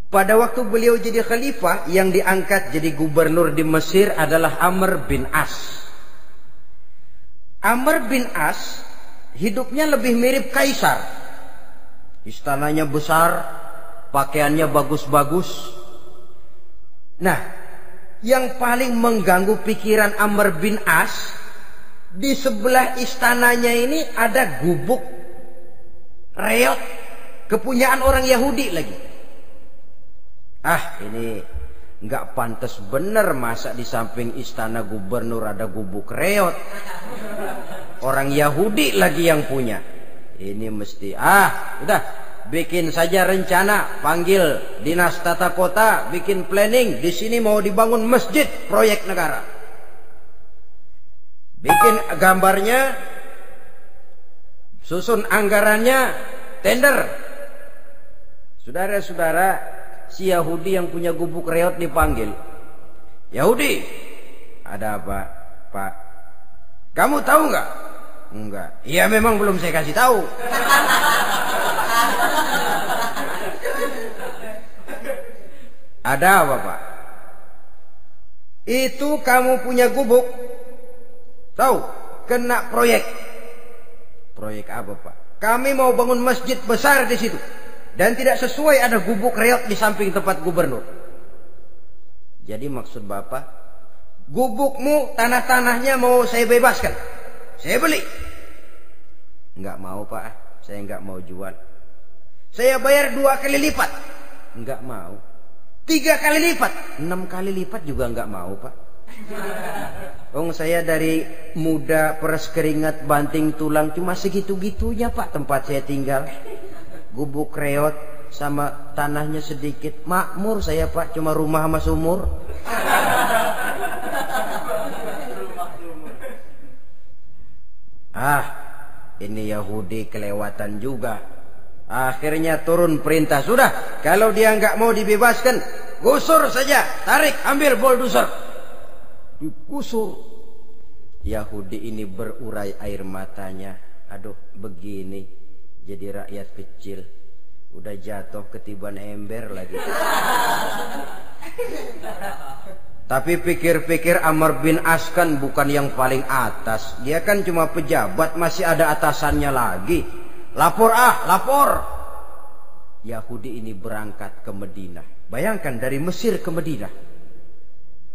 Pada waktu beliau jadi khalifah, yang diangkat jadi gubernur di Mesir adalah Amr bin As. Amr bin As hidupnya lebih mirip kaisar. Istananya besar, pakaiannya bagus-bagus. Nah, yang paling mengganggu pikiran Amr bin As, di sebelah istananya ini ada gubuk reot, kepunyaan orang Yahudi lagi. Ini nggak pantas bener, masa di samping istana gubernur ada gubuk reot. Orang Yahudi lagi yang punya. Ini mesti udah bikin saja rencana, panggil dinas tata kota, bikin planning. Di sini mau dibangun masjid, proyek negara. Bikin gambarnya, susun anggarannya, tender. Saudara-saudara, si Yahudi yang punya gubuk reot dipanggil. Yahudi, ada apa, Pak? Kamu tahu nggak? Enggak. Iya, memang belum saya kasih tahu. Ada apa, Pak? Itu kamu punya gubuk. Tahu? Kena proyek. Proyek apa, Pak? Kami mau bangun masjid besar di situ. Dan tidak sesuai ada gubuk reot di samping tempat gubernur. Jadi maksud Bapak, gubukmu, tanah-tanahnya mau saya bebaskan. Saya beli. Enggak mau, Pak. Saya enggak mau jual. Saya bayar 2 kali lipat. Enggak mau. 3 kali lipat. 6 kali lipat juga enggak mau, Pak. Saya dari muda peres keringat banting tulang cuma segitu-gitunya, Pak, tempat saya tinggal. Gubuk reot sama tanahnya sedikit. Makmur saya, Pak, cuma rumah sama sumur. Ini Yahudi kelewatan juga. Akhirnya turun perintah, sudah, kalau dia nggak mau dibebaskan, gusur saja, tarik, ambil bulldozer. Digusur. Yahudi ini berurai air matanya. Aduh, begini jadi rakyat kecil, udah jatuh ketiban ember lagi. Tapi pikir-pikir Amr bin As kan bukan yang paling atas. Dia kan cuma pejabat, masih ada atasannya lagi. Lapor lapor. Yahudi ini berangkat ke Madinah. Bayangkan dari Mesir ke Madinah.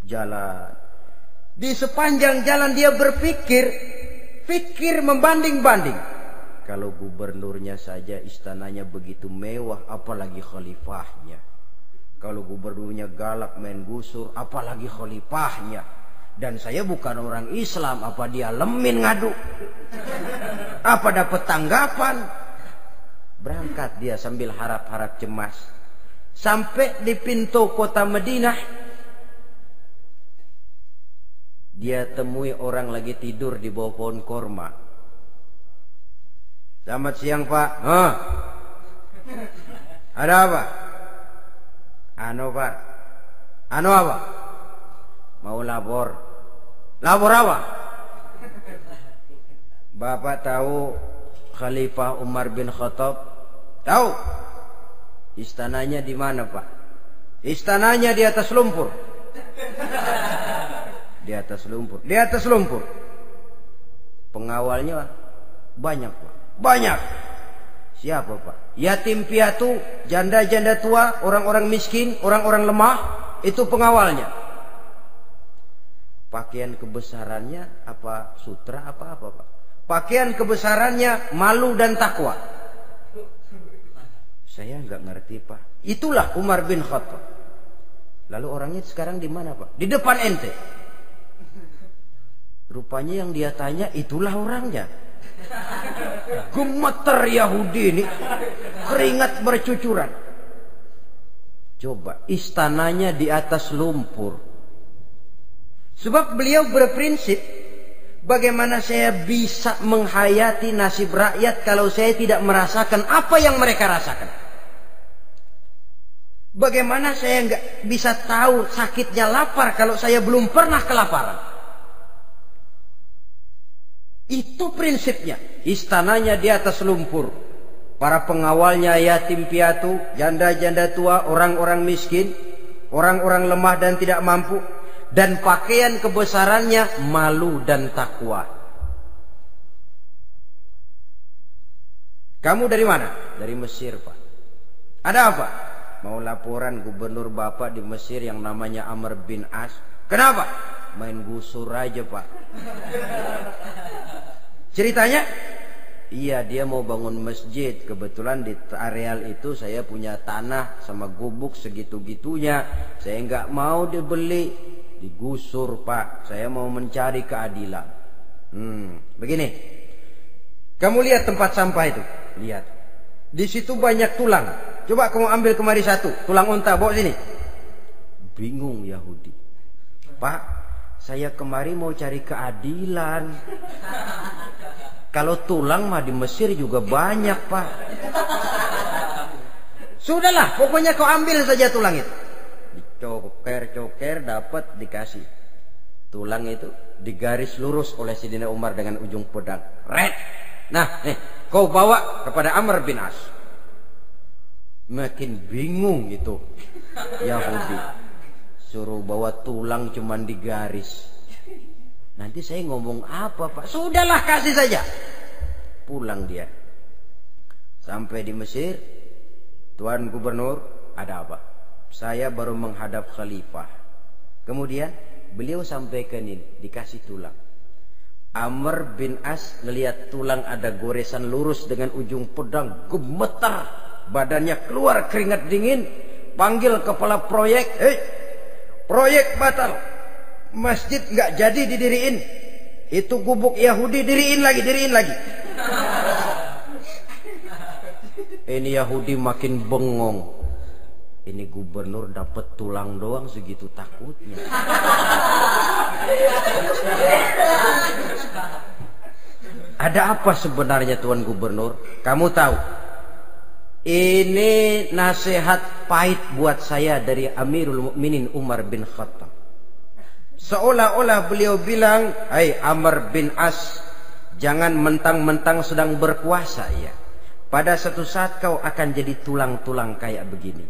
Jalan. Di sepanjang jalan dia berpikir. Pikir membanding-banding. Kalau gubernurnya saja istananya begitu mewah, apalagi khalifahnya. Kalau gubernurnya galak main gusur, apalagi khalifahnya. Dan saya bukan orang Islam, apa dia lemin ngadu? Apa dapat tanggapan? Berangkat dia sambil harap-harap cemas. Sampai di pintu kota Madinah, dia temui orang lagi tidur di bawah pohon korma. Selamat siang Pak. Ada apa? Pak. Apa? Mau lapor. Lapor apa? Bapak tahu Khalifah Umar bin Khattab? Tahu? Istananya di mana Pak? Istananya di atas lumpur. Di atas lumpur. Di atas lumpur. Pengawalnya banyak Pak. Banyak. Siapa Pak? Yatim piatu, janda-janda tua, orang-orang miskin, orang-orang lemah. Itu pengawalnya. Pakaian kebesarannya apa sutra apa Pak? Pakaian kebesarannya malu dan takwa. Saya nggak ngerti Pak. Itulah Umar bin Khattab. Lalu orangnya sekarang di mana Pak? Di depan ente. Rupanya yang dia tanya itulah orangnya. Gemeter Yahudi ini, keringat bercucuran. Coba, istananya di atas lumpur. Sebab beliau berprinsip, bagaimana saya bisa menghayati nasib rakyat kalau saya tidak merasakan apa yang mereka rasakan? Bagaimana saya nggak bisa tahu sakitnya lapar kalau saya belum pernah kelaparan? Itu prinsipnya. Istananya di atas lumpur. Para pengawalnya yatim piatu, janda-janda tua, orang-orang miskin, orang-orang lemah dan tidak mampu. Dan pakaian kebesarannya malu dan takwa. Kamu dari mana? Dari Mesir Pak. Ada apa? Mau laporan gubernur Bapak di Mesir yang namanya Amr bin As. Kenapa? Main gusur aja Pak. Ceritanya? Iya, dia mau bangun masjid. Kebetulan di areal itu saya punya tanah sama gubuk segitu-gitunya. Saya nggak mau dibeli, digusur Pak. Saya mau mencari keadilan. Begini. Kamu lihat tempat sampah itu? Lihat. Di situ banyak tulang. Coba kamu ambil kemari satu. Tulang unta, bawa sini. Bingung Yahudi. Pak, saya kemari mau cari keadilan. Kalau tulang mah di Mesir juga banyak Pak. Sudahlah, pokoknya kau ambil saja tulang itu. Dicoker-coker dapat dikasih. Tulang itu digaris lurus oleh Sidina Umar dengan ujung pedang. Red. Nah, nih, kau bawa kepada Amr bin As. Makin bingung itu Yahudi. Suruh bawa tulang cuman digaris. Nanti saya ngomong apa Pak? Sudahlah, kasih saja. Pulang dia. Sampai di Mesir. Tuan Gubernur, ada apa? Saya baru menghadap khalifah. Kemudian beliau sampaikan ini, dikasih tulang. Amr bin As ngelihat tulang ada goresan lurus dengan ujung pedang, gemetar. Badannya keluar keringat dingin. Panggil kepala proyek. Proyek batal. Masjid nggak jadi didiriin. Itu gubuk Yahudi diriin lagi. Ini Yahudi makin bengong. Ini gubernur dapat tulang doang segitu takutnya. Ada apa sebenarnya Tuan Gubernur? Kamu tahu? Ini nasihat pahit buat saya dari Amirul Mukminin Umar bin Khattab. Seolah-olah beliau bilang, "Hai Amr bin As, jangan mentang-mentang sedang berkuasa ya. Pada suatu saat kau akan jadi tulang-tulang kayak begini.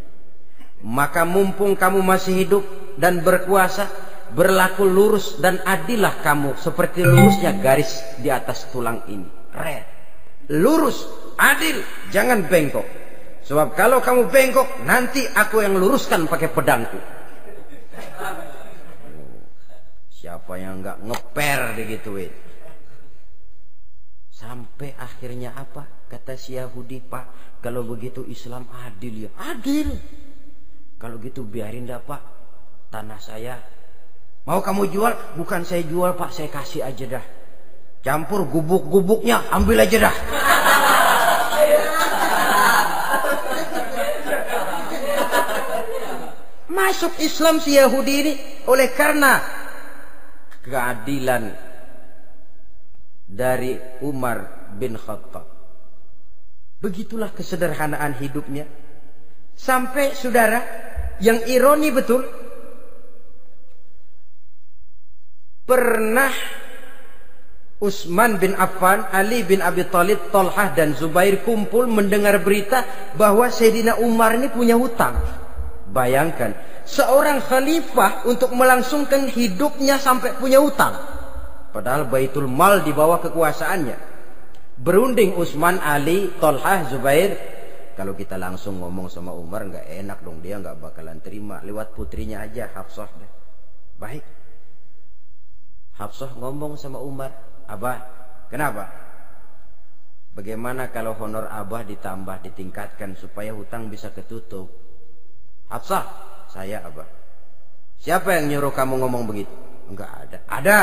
Maka mumpung kamu masih hidup dan berkuasa, berlaku lurus dan adillah kamu seperti lurusnya garis di atas tulang ini. Red. Lurus, adil, jangan bengkok. Sebab kalau kamu bengkok, nanti aku yang luruskan pakai pedangku. Siapa yang enggak ngeper digituin? Sampai akhirnya apa? Kata si Yahudi, Pak, kalau begitu Islam adil ya. Adil. Kalau gitu biarin dah Pak, tanah saya. Mau kamu jual? Bukan saya jual Pak, saya kasih aja dah. Campur gubuk-gubuknya, ambil aja dah. Masuk Islam si Yahudi ini oleh karena keadilan dari Umar bin Khattab. Begitulah kesederhanaan hidupnya. Sampai saudara, yang ironi betul, pernah Utsman bin Affan, Ali bin Abi Thalib, Thalhah dan Zubair kumpul mendengar berita bahwa Sayyidina Umar ini punya hutang. Bayangkan, seorang khalifah untuk melangsungkan hidupnya sampai punya hutang. Padahal Baitul Mal di bawah kekuasaannya. Berunding Utsman, Ali, Thalhah, Zubair. Kalau kita langsung ngomong sama Umar nggak enak dong, dia nggak bakalan terima. Lewat putrinya aja, Hafsah. Baik. Hafsah ngomong sama Umar, Abah, kenapa? Bagaimana kalau honor Abah ditambah, ditingkatkan supaya hutang bisa ketutup? Hafsah, saya Abah. Siapa yang nyuruh kamu ngomong begitu? Enggak ada. Ada.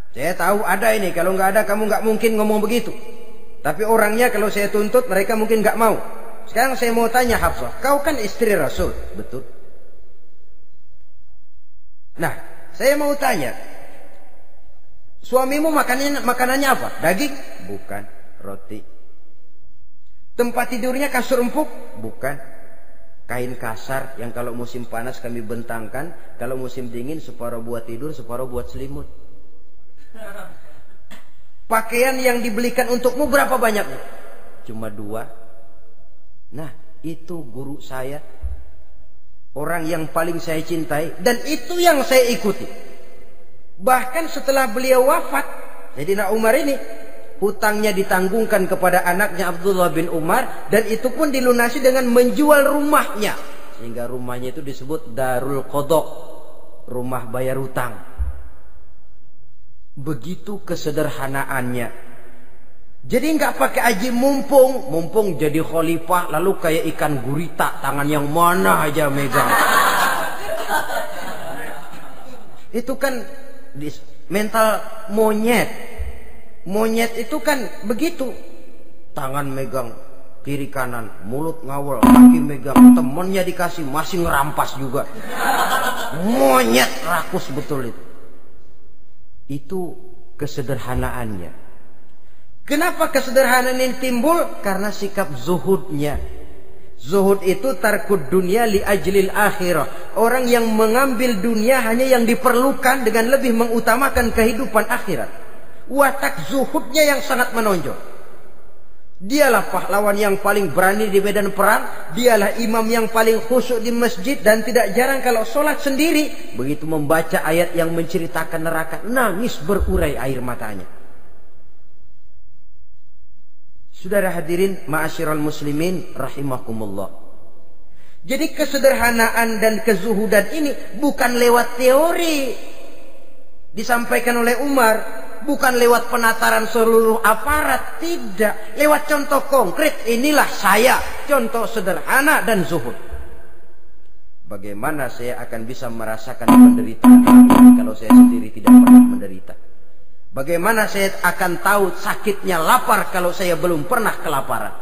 Saya tahu ada ini. Kalau enggak ada kamu enggak mungkin ngomong begitu. Tapi orangnya kalau saya tuntut mereka mungkin enggak mau. Sekarang saya mau tanya Hafsah, kau kan istri Rasul, betul? Nah, saya mau tanya, suamimu makanannya apa? Daging? Bukan. Roti. Tempat tidurnya kasur empuk? Bukan. Kain kasar yang kalau musim panas kami bentangkan, kalau musim dingin separuh buat tidur, separuh buat selimut. Pakaian yang dibelikan untukmu berapa banyaknya? Cuma 2. Nah, itu guru saya, orang yang paling saya cintai, dan itu yang saya ikuti. Bahkan setelah beliau wafat, Sayyidina Umar ini hutangnya ditanggungkan kepada anaknya Abdullah bin Umar, dan itu pun dilunasi dengan menjual rumahnya, sehingga rumahnya itu disebut Darul Qadha, rumah bayar hutang. Begitu kesederhanaannya. Jadi nggak pakai aji mumpung jadi khalifah lalu kayak ikan gurita, tangan yang mana aja megang. Itu kan mental monyet. Monyet itu kan begitu, tangan megang kiri kanan, mulut ngawal, kaki megang, temennya dikasih masih ngerampas juga. Monyet rakus betul itu. Itu kesederhanaannya. Kenapa kesederhanaan ini timbul? Karena sikap zuhudnya. Zuhud itu tarkud dunia li ajlil akhirah. Orang yang mengambil dunia hanya yang diperlukan dengan lebih mengutamakan kehidupan akhirat. Watak zuhudnya yang sangat menonjol. Dialah pahlawan yang paling berani di medan perang. Dialah imam yang paling khusyuk di masjid. Dan tidak jarang kalau sholat sendiri, begitu membaca ayat yang menceritakan neraka, nangis berurai air matanya. Saudara hadirin ma'asyiral muslimin rahimakumullah. Jadi kesederhanaan dan kezuhudan ini bukan lewat teori disampaikan oleh Umar, bukan lewat penataran seluruh aparat, tidak, lewat contoh konkret. Inilah saya, contoh sederhana dan zuhud. Bagaimana saya akan bisa merasakan penderitaan ini kalau saya sendiri tidak pernah menderita? Bagaimana saya akan tahu sakitnya lapar kalau saya belum pernah kelaparan?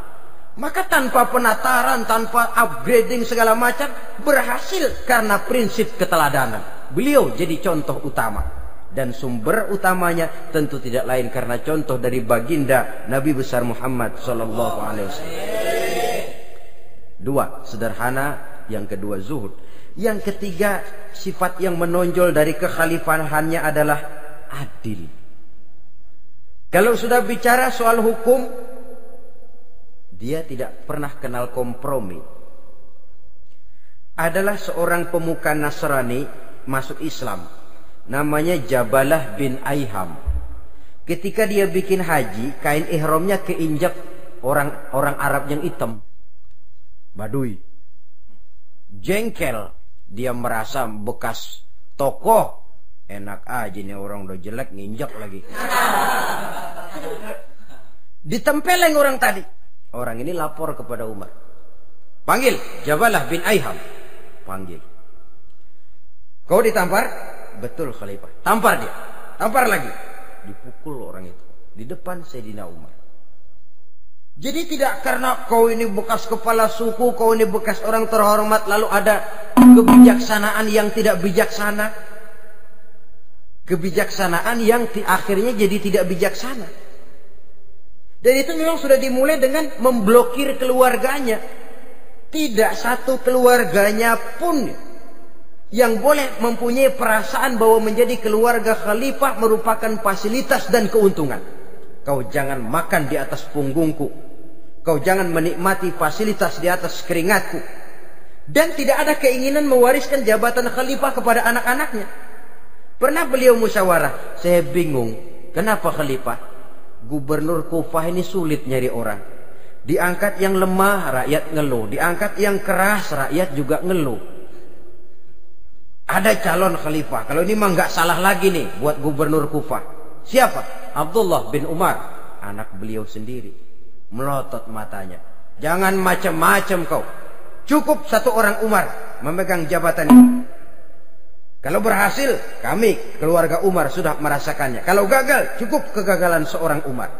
Maka tanpa penataran, tanpa upgrading segala macam, berhasil karena prinsip keteladanan. Beliau jadi contoh utama. Dan sumber utamanya tentu tidak lain karena contoh dari baginda Nabi besar Muhammad sallallahu alaihi wasallam. 2, sederhana. Yang kedua, zuhud. Yang ketiga, sifat yang menonjol dari kekhalifahannya adalah adil. Kalau sudah bicara soal hukum, dia tidak pernah kenal kompromi. Adalah seorang pemuka Nasrani masuk Islam. Namanya Jabalah bin Aiham. Ketika dia bikin haji, kain ihramnya keinjak orang Arab yang hitam. Badui. Jengkel. Dia merasa bekas tokoh. Enak aja nih orang udah jelek nginjak lagi. Ditempeleng orang tadi. Orang ini lapor kepada Umar. Panggil Jabalah bin Aiham. Panggil. Kau ditampar? Betul Khalifah. Tampar dia. Tampar lagi. Dipukul orang itu di depan Sayyidina Umar. Jadi tidak karena kau ini bekas kepala suku, kau ini bekas orang terhormat, lalu ada kebijaksanaan yang tidak bijaksana. Kebijaksanaan yang akhirnya jadi tidak bijaksana. Dan itu memang sudah dimulai dengan memblokir keluarganya. Tidak satu keluarganya pun yang boleh mempunyai perasaan bahwa menjadi keluarga khalifah merupakan fasilitas dan keuntungan. Kau jangan makan di atas punggungku. Kau jangan menikmati fasilitas di atas keringatku. Dan tidak ada keinginan mewariskan jabatan khalifah kepada anak-anaknya. Pernah beliau musyawarah, saya bingung, kenapa khalifah? Gubernur Kufah ini sulit nyari orang. Diangkat yang lemah, rakyat ngeluh. Diangkat yang keras, rakyat juga ngeluh. Ada calon khalifah. Kalau ini mah nggak salah lagi nih buat gubernur Kufah. Siapa? Abdullah bin Umar. Anak beliau sendiri. Melotot matanya. Jangan macam-macam kau. Cukup satu orang Umar memegang jabatan ini. Kalau berhasil, kami keluarga Umar sudah merasakannya. Kalau gagal, cukup kegagalan seorang Umar.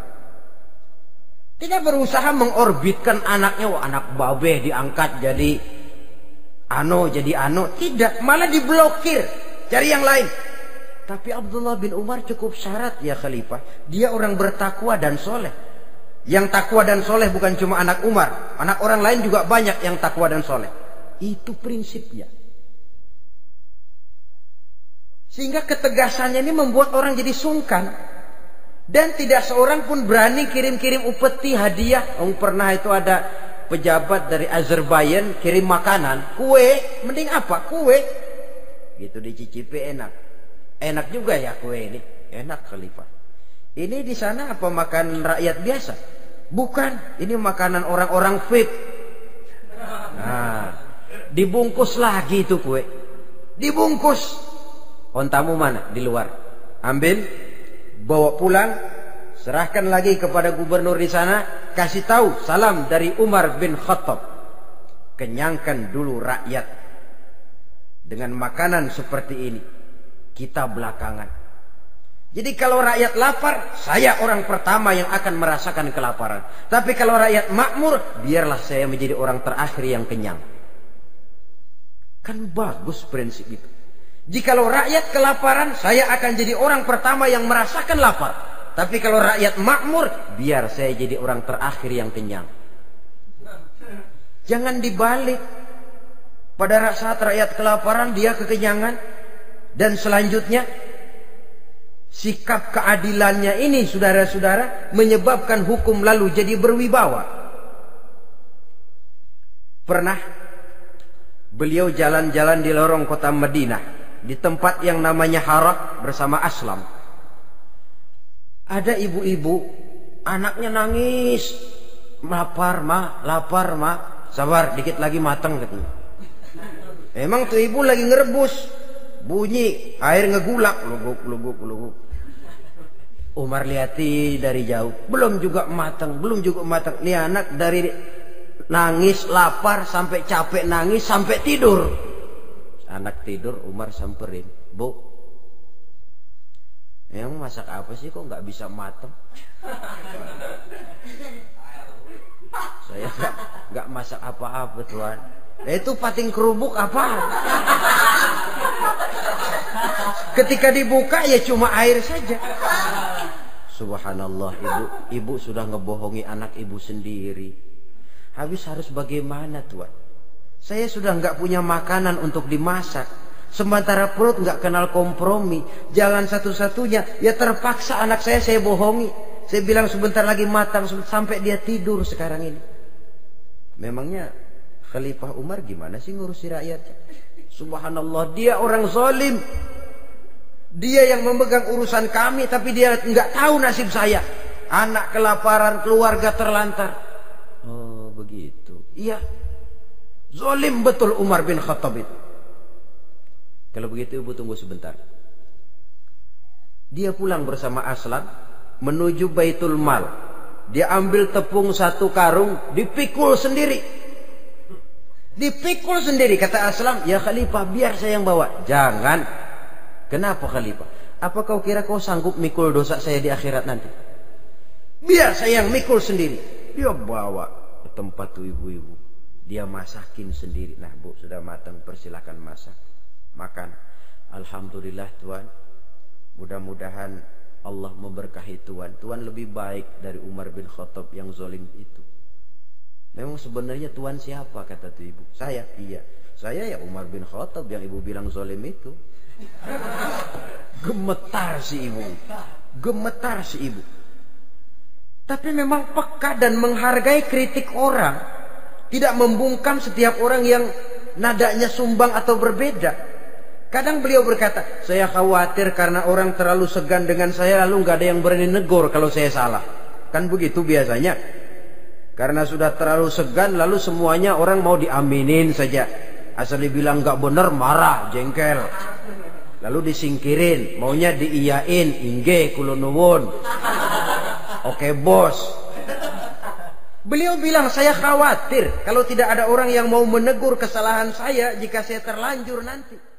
Tidak berusaha mengorbitkan anaknya. Wah, anak babeh diangkat jadi jadi tidak, malah diblokir, cari yang lain. Tapi Abdullah bin Umar cukup syarat ya khalifah, dia orang bertakwa dan soleh. Yang takwa dan soleh bukan cuma anak Umar, anak orang lain juga banyak yang takwa dan soleh. Itu prinsipnya. Sehingga ketegasannya ini membuat orang jadi sungkan. Dan tidak seorang pun berani kirim-kirim upeti hadiah. Pernah itu ada pejabat dari Azerbaijan kirim makanan, kue, mending apa? Kue. Gitu dicicipi enak. Enak juga ya kue ini. Enak khalifah. Ini di sana apa makan rakyat biasa? Bukan, ini makanan orang-orang VIP. Nah, dibungkus lagi itu kue. Dibungkus. Ontamu mana? Di luar. Ambil, bawa pulang, serahkan lagi kepada gubernur di sana. Kasih tahu salam dari Umar bin Khattab. Kenyangkan dulu rakyat dengan makanan seperti ini. Kita belakangan. Jadi kalau rakyat lapar, saya orang pertama yang akan merasakan kelaparan. Tapi kalau rakyat makmur, biarlah saya menjadi orang terakhir yang kenyang. Kan bagus prinsip itu. Jikalau rakyat kelaparan, saya akan jadi orang pertama yang merasakan lapar. Tapi kalau rakyat makmur, biar saya jadi orang terakhir yang kenyang. Jangan dibalik. Pada saat rakyat kelaparan, dia kekenyangan. Dan selanjutnya, sikap keadilannya ini, saudara-saudara, menyebabkan hukum lalu jadi berwibawa. Pernah beliau jalan-jalan di lorong kota Madinah, di tempat yang namanya Harah bersama Aslam. Ada ibu-ibu, anaknya nangis, lapar ma, sabar dikit lagi matang katanya. Emang tuh ibu lagi ngerebus, bunyi air ngegulak, luguk. Umar lihati dari jauh, belum juga matang. Nih anak dari nangis, lapar, sampai capek nangis, sampai tidur. Anak tidur, Umar samperin, Bu. Yang masak apa sih kok nggak bisa mateng? Saya nggak masak apa-apa Tuhan. Itu pating kerubuk apa? Ketika dibuka ya cuma air saja. Subhanallah, ibu sudah ngebohongi anak ibu sendiri. Habis harus bagaimana Tuhan? Saya sudah nggak punya makanan untuk dimasak. Sementara perut nggak kenal kompromi. Jalan satu-satunya ya terpaksa anak saya bohongi. Saya bilang sebentar lagi matang, sampai dia tidur sekarang ini. Memangnya Khalifah Umar gimana sih ngurusi rakyatnya? Subhanallah, dia orang zalim. Dia yang memegang urusan kami, tapi dia nggak tahu nasib saya. Anak kelaparan, keluarga terlantar. Oh begitu. Iya, zalim betul Umar bin Khattab itu. Kalau begitu ibu tunggu sebentar. Dia pulang bersama Aslam menuju Baitul Mal. Dia ambil tepung 1 karung, dipikul sendiri. Dipikul sendiri. Kata Aslam, ya Khalifah, biar saya yang bawa. Jangan. Kenapa Khalifah? Apa kau kira kau sanggup mikul dosa saya di akhirat nanti? Biar saya yang mikul sendiri. Dia bawa ke tempat tuh ibu-ibu. Dia masakin sendiri. Nah bu, sudah matang, persilakan masak. Makan. Alhamdulillah Tuhan. Mudah-mudahan Allah memberkahi Tuhan. Tuhan lebih baik dari Umar bin Khattab yang zalim itu. Memang sebenarnya Tuhan siapa, kata tuh ibu? Saya. Iya, saya ya Umar bin Khattab yang ibu bilang zalim itu. Gemetar si ibu. Gemetar si ibu. Tapi memang peka dan menghargai kritik orang. Tidak membungkam setiap orang yang nadanya sumbang atau berbeda. Kadang beliau berkata, saya khawatir karena orang terlalu segan dengan saya, lalu nggak ada yang berani negor kalau saya salah. Kan begitu biasanya. Karena sudah terlalu segan, lalu semuanya orang mau diaminin saja. Asal dibilang nggak benar, marah, jengkel. Lalu disingkirin, maunya diiyain, inge kulonuwun. Oke bos. Beliau bilang, saya khawatir kalau tidak ada orang yang mau menegur kesalahan saya jika saya terlanjur nanti.